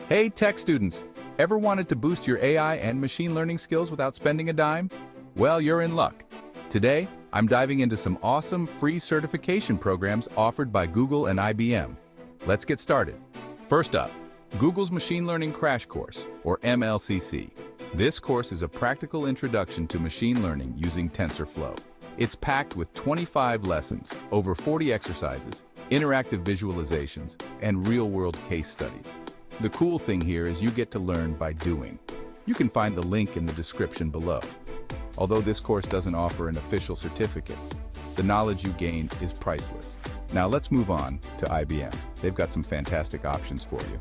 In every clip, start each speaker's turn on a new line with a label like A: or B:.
A: Hey tech students, ever wanted to boost your AI and machine learning skills without spending a dime? Well, you're in luck. Today, I'm diving into some awesome free certification programs offered by Google and IBM. Let's get started. First up, Google's Machine Learning Crash Course, or MLCC. This course is a practical introduction to machine learning using TensorFlow. It's packed with 25 lessons, over 40 exercises, interactive visualizations, and real-world case studies. The cool thing here is you get to learn by doing. You can find the link in the description below. Although this course doesn't offer an official certificate, the knowledge you gain is priceless. Now let's move on to IBM. They've got some fantastic options for you.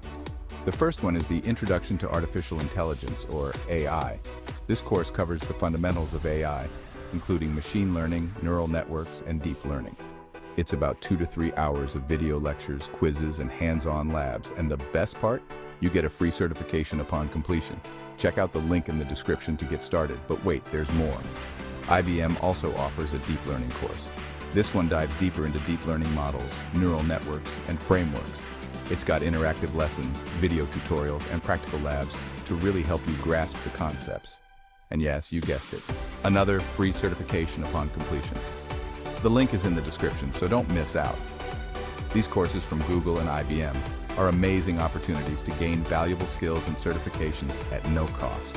A: The first one is the Introduction to Artificial Intelligence, or AI. This course covers the fundamentals of AI, including machine learning, neural networks, and deep learning. It's about 2 to 3 hours of video lectures, quizzes, and hands-on labs, and the best part? You get a free certification upon completion. Check out the link in the description to get started, but wait, there's more. IBM also offers a deep learning course. This one dives deeper into deep learning models, neural networks, and frameworks. It's got interactive lessons, video tutorials, and practical labs to really help you grasp the concepts. And yes, you guessed it, another free certification upon completion. The link is in the description, so don't miss out. These courses from Google and IBM are amazing opportunities to gain valuable skills and certifications at no cost.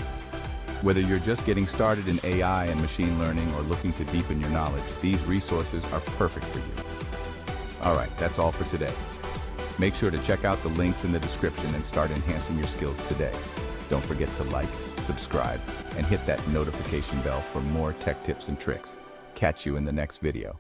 A: Whether you're just getting started in AI and machine learning or looking to deepen your knowledge, these resources are perfect for you. All right, that's all for today. Make sure to check out the links in the description and start enhancing your skills today. Don't forget to like, subscribe, and hit that notification bell for more tech tips and tricks. Catch you in the next video.